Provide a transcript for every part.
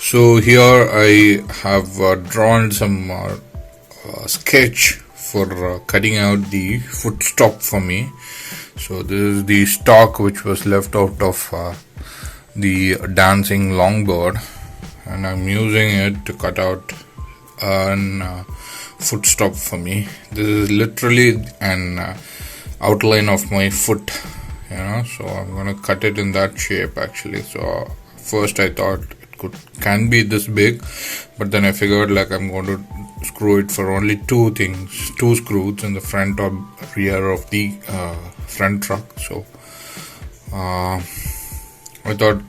So here I have drawn some sketch for cutting out the foot stop for me. So this is the stock which was left out of the dancing longboard, and I'm using it to cut out an foot stop for me. This is literally an outline of my foot, so I'm gonna cut it in that shape actually. So first I thought it can be this big, but then I figured like I'm going to screw it for only two screws in the front or rear of the front truck. So I thought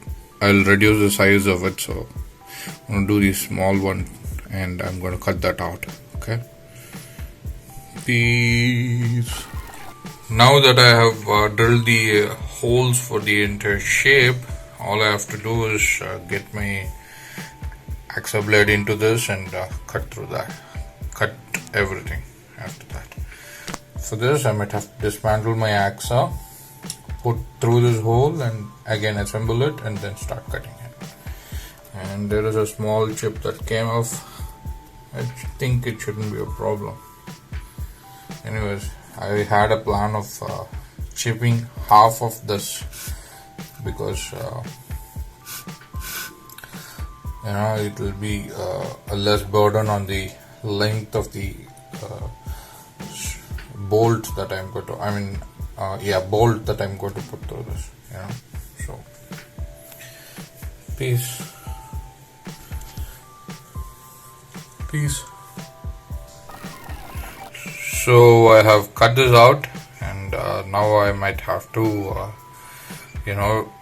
I'll reduce the size of it, so I'm going to do the small one and I'm going to cut that out. Okay, peace. Now that I have drilled the holes for the entire shape, all I have to do is get my axle blade into this and cut through that. Cut everything after that. For this, I might have to dismantle my axle, put through this hole and again assemble it and then start cutting it. And there is a small chip that came off. I think it shouldn't be a problem. Anyways, I had a plan of chipping half of this because it will be a less burden on the length of the bolt that I'm going to bolt that I'm going to put through this. So peace. So I have cut this out, and now I might have to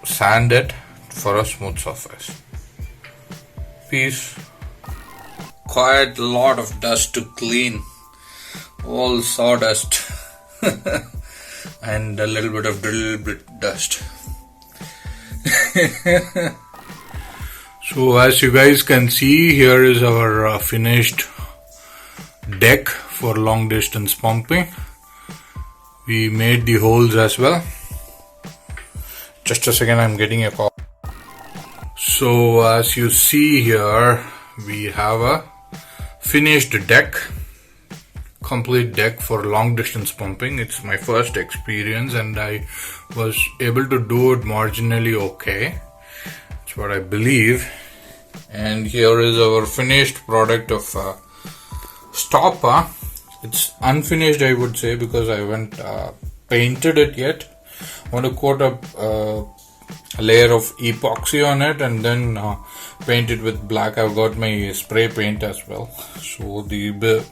sand it for a smooth surface. Peace. Quite a lot of dust to clean, all sawdust and a little bit of drill bit dust. So as you guys can see, here is our finished deck for long distance pumping. We made the holes as well. Just a second, I'm getting a call. So as you see here, we have a finished deck, complete deck for long distance pumping. It's my first experience and I was able to do it marginally okay. That's what I believe. And here is our finished product of stopper. It's unfinished, I would say, because I haven't painted it yet. I want to coat a layer of epoxy on it and then paint it with black. I've got my spray paint as well. So the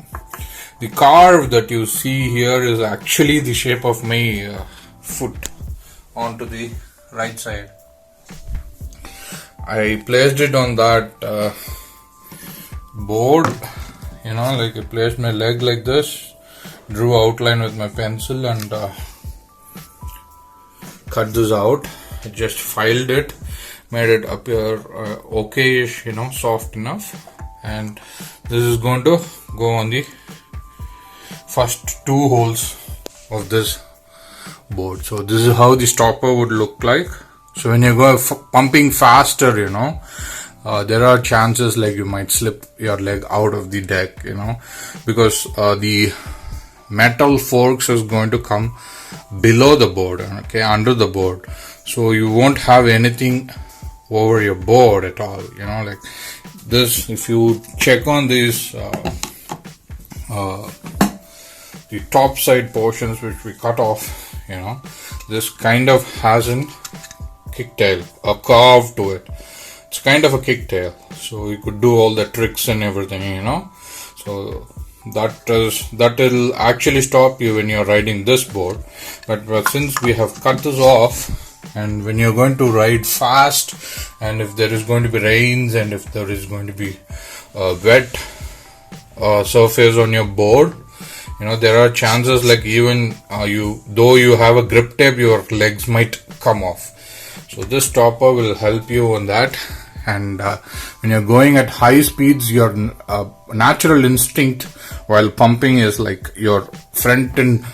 carve that you see here is actually the shape of my foot onto the right side. I placed it on that board, like I placed my leg like this, drew outline with my pencil and cut this out. I just filed it, made it appear okay-ish, soft enough, and this is going to go on the first two holes of this board. So this is how the stopper would look like. So when you go pumping faster, there are chances like you might slip your leg out of the deck, because the metal forks is going to come below the board, okay, under the board. So you won't have anything over your board at all, like this. If you check on these the top side portions which we cut off, this kind of has an kicktail, a curve to it. It's kind of a kicktail, so you could do all the tricks and everything, so that will actually stop you when you're riding this board. But since we have cut this off, and when you're going to ride fast, and if there is going to be rains, and if there is going to be wet surface on your board, there are chances like even though you have a grip tape, your legs might come off. So this stopper will help you on that. And when you're going at high speeds, your natural instinct while pumping is like your front and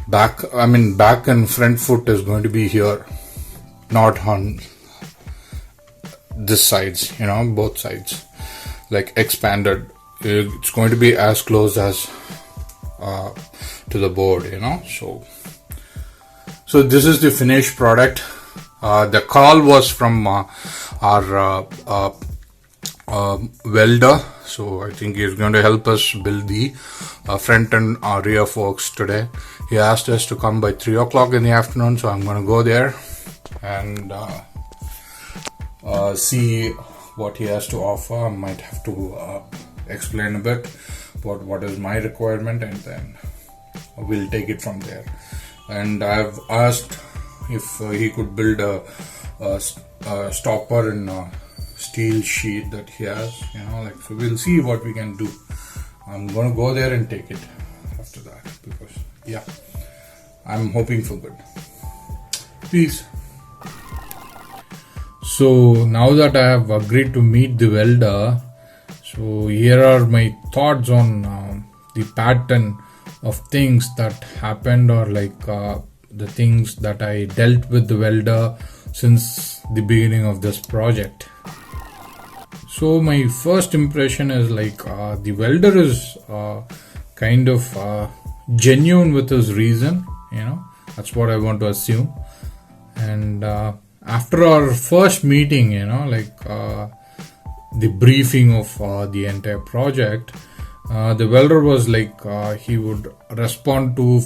back and front foot is going to be here, not on this sides, both sides. like expanded. It's going to be as close as to the board, so this is the finished product. The call was from our welder, so I think he's going to help us build the front and rear forks today. He asked us to come by 3 o'clock in the afternoon, so I'm going to go there and see what he has to offer. I might have to explain a bit about what is my requirement, and then we'll take it from there. And I've asked if he could build a stopper in steel sheet that he has, so we'll see what we can do. I'm going to go there and take it after that, because I'm hoping for good. Peace. So now that I have agreed to meet the welder, so here are my thoughts on the pattern of things that happened, or the things that I dealt with the welder since the beginning of this project. So my first impression is the welder is kind of genuine with his reason, that's what I want to assume. And after our first meeting, the briefing of the entire project, the welder was he would respond to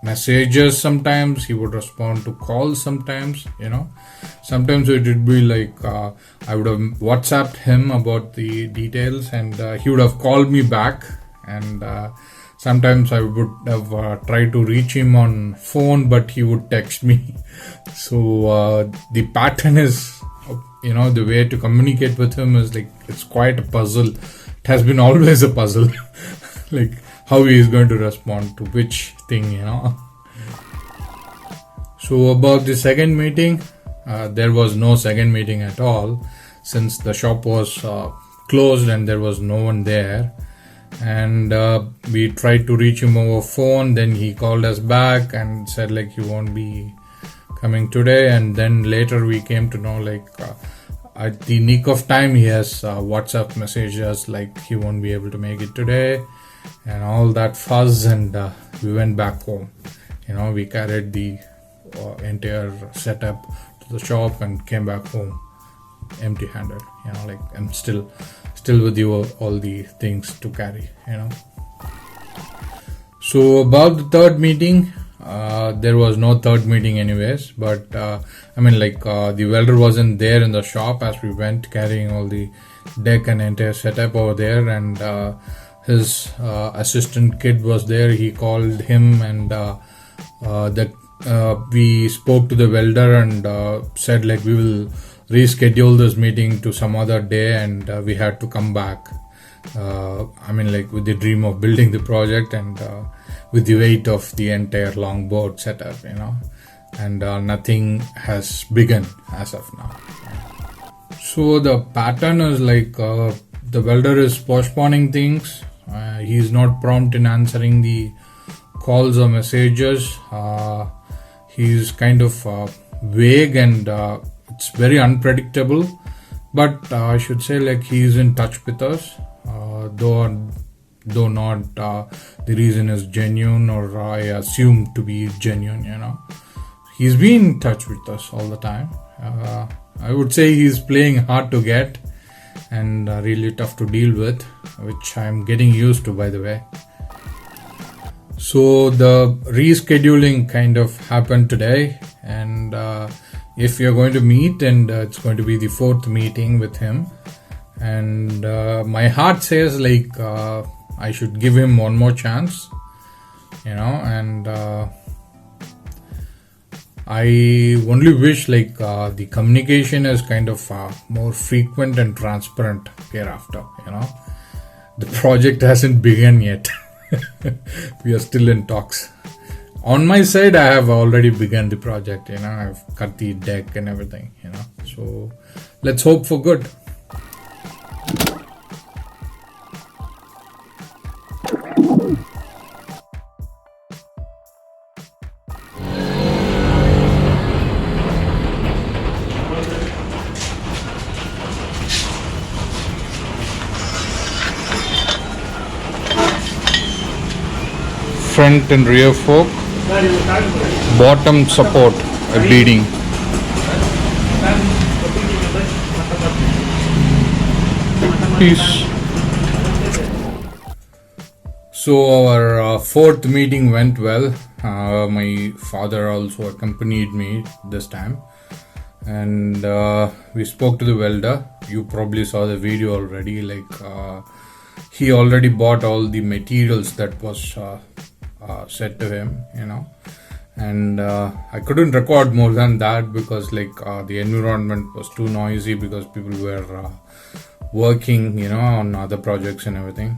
messages sometimes, he would respond to calls sometimes, sometimes it would be I would have WhatsApped him about the details, and he would have called me back, and sometimes I would have tried to reach him on phone, but he would text me. So the pattern is, the way to communicate with him is it's quite a puzzle. It has been always a puzzle. How he is going to respond to which thing, So about the second meeting, there was no second meeting at all, since the shop was closed and there was no one there. And we tried to reach him over phone, then he called us back and said he won't be coming today. And then later we came to know at the nick of time he has WhatsApp messages he won't be able to make it today, and all that fuzz. And we went back home. We carried the entire setup to the shop and came back home empty-handed. I'm still with you, all the things to carry. So about the third meeting, there was no third meeting anyways, but the welder wasn't there in the shop as we went, carrying all the deck and entire setup over there, and his assistant kid was there. He called him, and we spoke to the welder and said we will reschedule this meeting to some other day, and we had to come back. With the dream of building the project, and with the weight of the entire longboard setup, and nothing has begun as of now. So the pattern is the welder is postponing things. He's not prompt in answering the calls or messages. He's kind of vague, and it's very unpredictable. But I should say he's in touch with us, though not the reason is genuine, or I assume to be genuine. He's been in touch with us all the time. I would say he's playing hard to get and really tough to deal with, which I'm getting used to, by the way. So the rescheduling kind of happened today, and if you're going to meet, and it's going to be the fourth meeting with him, and my heart says I should give him one more chance, and I only wish the communication is kind of more frequent and transparent hereafter. The project hasn't begun yet. We are still in talks. On my side, I have already begun the project. I've cut the deck and everything. So let's hope for good. front and rear fork, bottom support bleeding. Peace. So our fourth meeting went well. My father also accompanied me this time, and we spoke to the welder. You probably saw the video already. He already bought all the materials that was said to him, and I couldn't record more than that because the environment was too noisy because people were working on other projects and everything.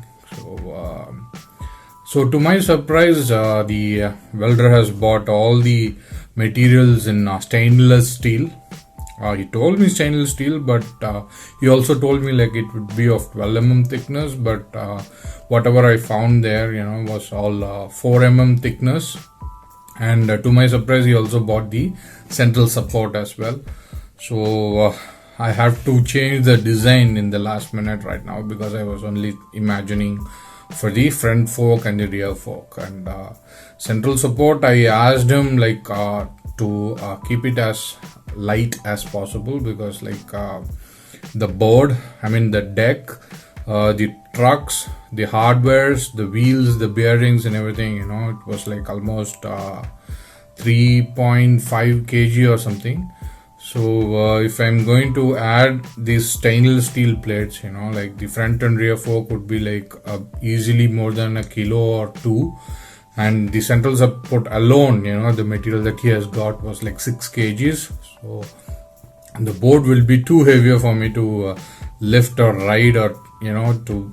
So to my surprise, the welder has bought all the materials in stainless steel. He told me stainless steel, but he also told me it would be of 12 mm thickness, but whatever I found there was all 4 mm thickness. And to my surprise, he also bought the central support as well. So I have to change the design in the last minute right now because I was only imagining for the front fork and the rear fork. And central support, I asked him to keep it as light as possible because the board, the deck, the trucks, the hardwares, the wheels, the bearings and everything, it was almost 3.5 kg or something. So if I'm going to add these stainless steel plates, the front and rear fork would be easily more than a kilo or 2, and the central support alone, the material that he has got was 6 kgs. So the board will be too heavier for me to lift or ride or to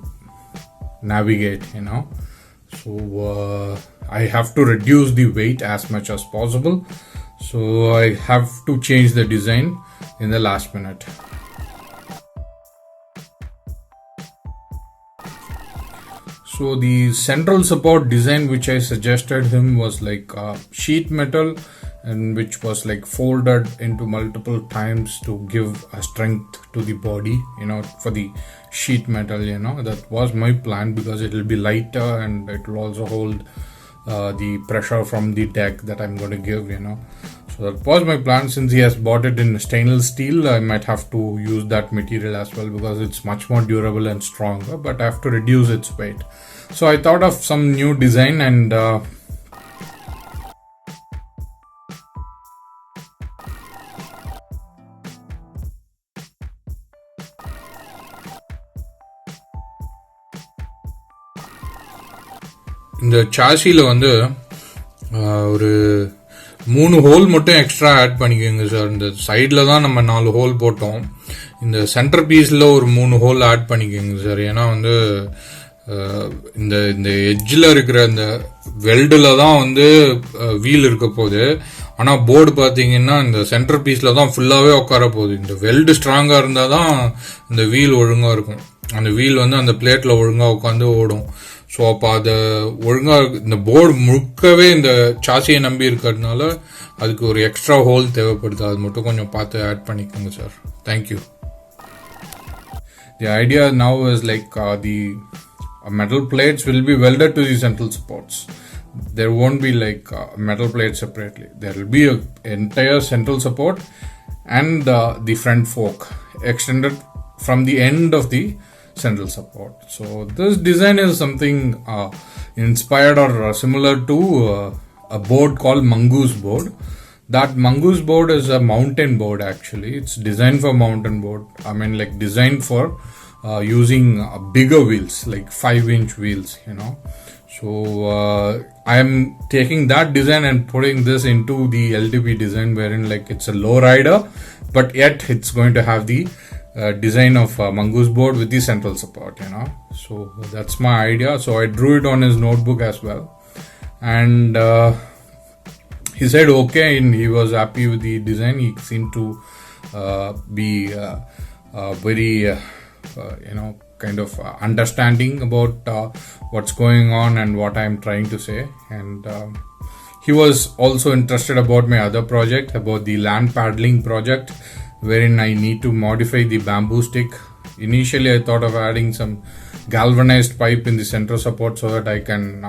navigate. So I have to reduce the weight as much as possible. So I have to change the design in the last minute. So the central support design which I suggested him was sheet metal, and which was folded into multiple times to give a strength to the body, for the sheet metal. That was my plan because it will be lighter and it will also hold the pressure from the deck that I'm going to give. So that was my plan. Since he has bought it in stainless steel, I might have to use that material as well because it's much more durable and stronger, but I have to reduce its weight. So I thought of some new design, and இந்த சாசியில் ஒரு 3 whole மட்டும் extra add பண்ணிக்கோங்க sir. இந்த சைடில் தான் நம்ம 4 whole போட்டோம். இந்த சென்டர் பீஸில் ஒரு 3 ஹோல் ஆட் பண்ணிக்கோங்க சார். ஏன்னா இந்த இந்த எட்ஜில் இருக்கிற இந்த வெல்டில் தான் வீல் இருக்க போகுது. ஆனால் போர்டு பார்த்தீங்கன்னா இந்த சென்டர் பீஸில் தான் ஃபுல்லாகவே உட்கார போகுது. இந்த வெல்டு ஸ்ட்ராங்காக இருந்தால் தான் இந்த வீல் ஒழுங்காக இருக்கும். அந்த வீல் அந்த பிளேட்டில் ஒழுங்காக உட்காந்து ஓடும். ஸோ அப்போ அதை ஒழுங்காக இந்த போர்டு முழுக்கவே இந்த சாசியை நம்பி இருக்கிறதுனால அதுக்கு ஒரு எக்ஸ்ட்ரா ஹோல் தேவைப்படுது. அது மட்டும் கொஞ்சம் பார்த்து ஆட் பண்ணிக்கோங்க sir. Thank you. The idea now is the metal plates will be welded to the central supports. There won't be metal plates separately. There will be an entire central support and the front fork extended from the end of the central support. So this design is something inspired or similar to a board called mongoose board. That mongoose board is a mountain board actually. It's designed for mountain board. Designed for using bigger wheels, 5-inch wheels, So I am taking that design and putting this into the LDP design, wherein it's a low rider, but yet it's going to have the design of mongoose board with the central support. So that's my idea. So I drew it on his notebook as well, and he said okay, and he was happy with the design. He seemed to be very kind of understanding about what's going on and what I'm trying to say. And he was also interested about my other project, about the land paddling project, wherein I need to modify the bamboo stick. Initially I thought of adding some galvanized pipe in the center support so that I can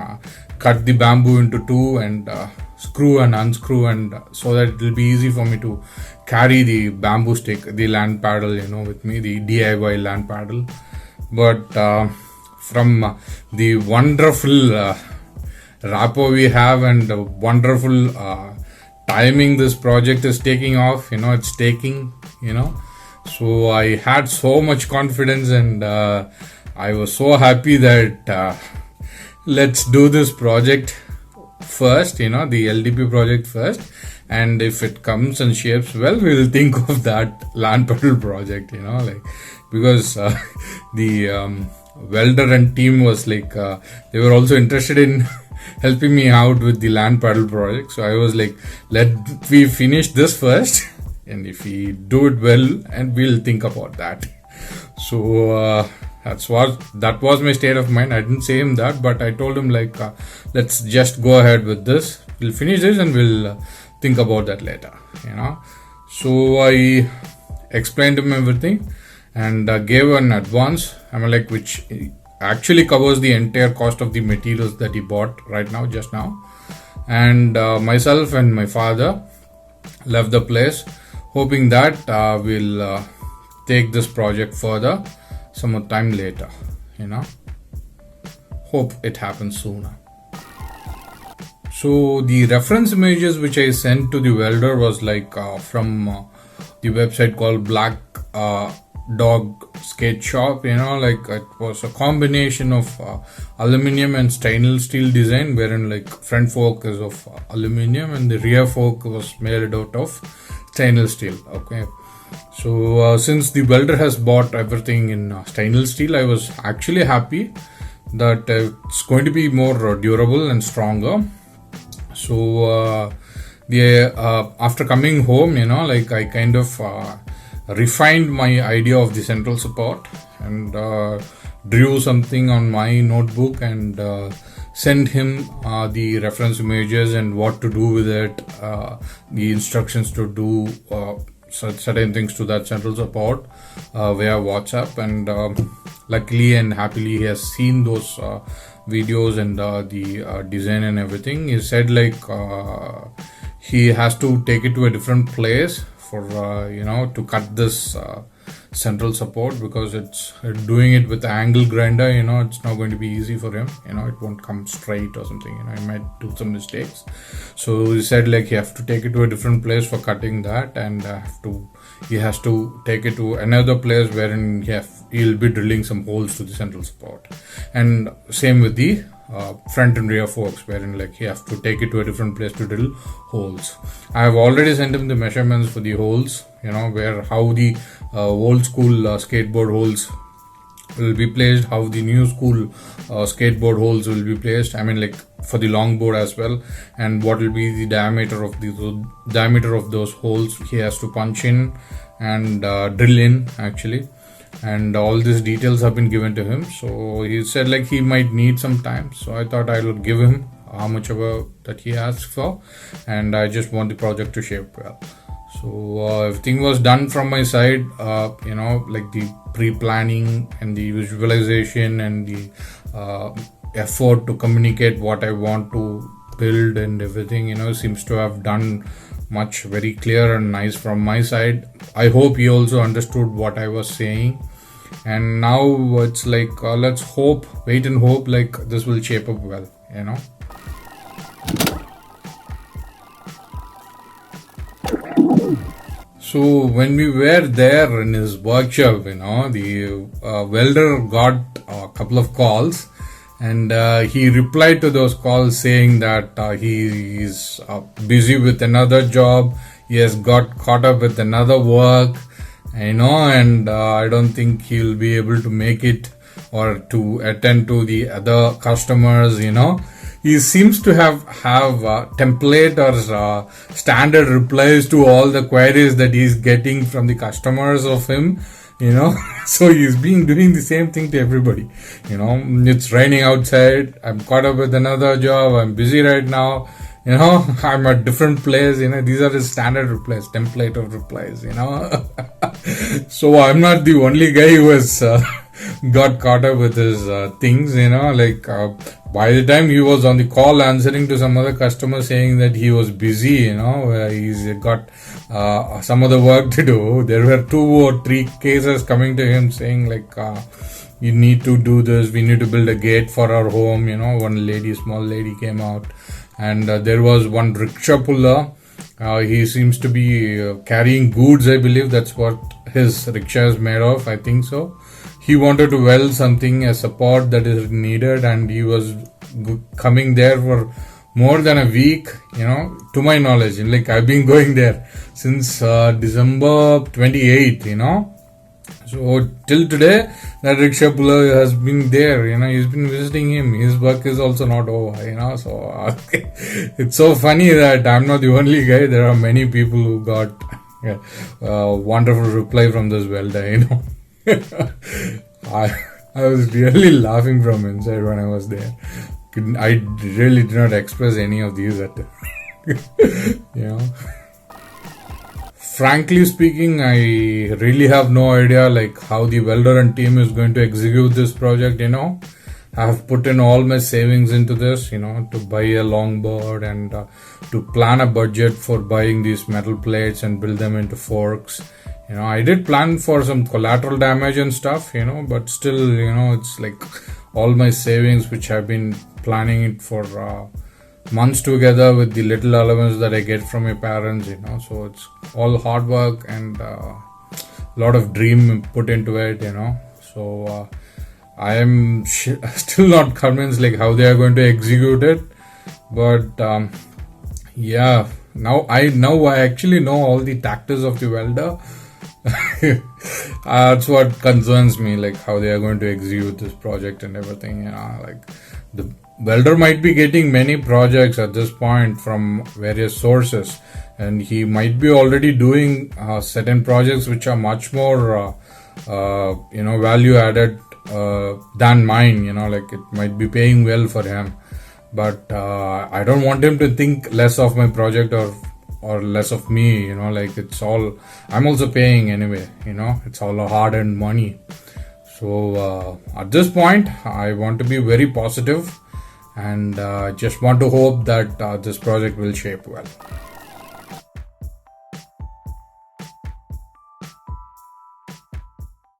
cut the bamboo into two and screw and unscrew, and so that it will be easy for me to carry the bamboo stick, the land paddle, with me, the DIY land paddle. But from the wonderful rapport we have and the wonderful timing this project is taking off, it's taking, so I had so much confidence, and I was so happy that let's do this project first, the LDP project first, and if it comes and shapes well, we will think of that land pedal project, because the welder and team was like, they were also interested in helping me out with the land paddle project. So I was like, let we finish this first, and if we do it well, and we'll think about that. So that was my state of mind. I didn't say him that, but I told him like, let's just go ahead with this. We'll finish this and we'll think about that later. So I explained to him everything and gave an advance. Which actually covers the entire cost of the materials that he bought just now. And myself and my father left the place, hoping that we'll take this project further some time later. Hope it happens sooner. So the reference images which I sent to the welder was like from the website called Black Dog Skate Shop. It was a combination of aluminium and stainless steel design, wherein like front fork is of aluminium and the rear fork was made out of stainless steel. Okay, so since the welder has bought everything in stainless steel, I was actually happy that it's going to be more durable and stronger. So after coming home, I kind of refined my idea of the central support and drew something on my notebook and sent him the reference images and what to do with it, the instructions to do certain things to that central support via WhatsApp. And luckily and happily he has seen those videos and the design and everything. He said like he has to take it to a different place for to cut this central support, because it's doing it with the angle grinder, it's not going to be easy for him, it won't come straight or something, he might do some mistakes. So he said like he have to take it to a different place for cutting that, and he has to take it to another place wherein he'll be drilling some holes to the central support. And same with the front and rear forks, wherein like he have to take it to a different place to drill holes. I have already sent him the measurements for the holes, how the old school skateboard holes will be placed, how the new school skateboard holes will be placed, for the longboard as well, and what will be the diameter of those holes he has to punch in and drill in actually. And all these details have been given to him. So he said like he might need some time, so I thought I would give him how much ever that he asked for, and I just want the project to shape well. So everything was done from my side, like the pre-planning and the visualization and the effort to communicate what I want to build and everything, seems to have done much very clear and nice from my side. I hope he also understood what I was saying, and now it's like let's wait and hope like this will shape up well. So when we were there in his workshop, the welder got a couple of calls, and he replied to those calls saying that he is busy with another job. He has got caught up with another work, and I don't think he'll be able to make it or to attend to the other customers. He seems to have template or standard replies to all the queries that he's getting from the customers of him. So he's been doing the same thing to everybody. It's raining outside, I'm caught up with another job, I'm busy right now, I'm at different place, these are his standard replies, template of replies, So I'm not the only guy who has got caught up with his things, by the time he was on the call answering to some other customer saying that he was busy, he's got some other work to do. There were 2 or 3 cases coming to him saying you need to do this, we need to build a gate for our home. One small lady came out, and there was one rickshaw puller. He seems to be carrying goods, I believe that's what his rickshaw is made of, I think so. He wanted to weld something, a support that is needed, and he was coming there for more than a week, to my knowledge. I've been going there since December 28th, So till today, that rickshaw puller has been there, he's been visiting him. His work is also not over, so it's so funny that I'm not the only guy. There are many people who got wonderful reply from this welder, I was really laughing from inside when I was there. I really did not express any of these at Frankly speaking, I really have no idea how the welder and team is going to execute this project. I have put in all my savings into this, to buy a longboard and to plan a budget for buying these metal plates and build them into forks. I did plan for some collateral damage and stuff, but still, it's all my savings which I've been planning it for months together with the little allowance that I get from my parents, so it's all hard work and a lot of dream put into it, so I am still not convinced how they are going to execute it, but now I actually know all the tactics of the welder. That's what concerns me, how they are going to execute this project and everything. The welder might be getting many projects at this point from various sources, and he might be already doing certain projects which are much more value added than mine. It might be paying well for him, but I don't want him to think less of my project or less of me. It's all, I'm also paying anyway. It's all hard-earned money. So at this point, I want to be very positive and just want to hope that this project will shape well.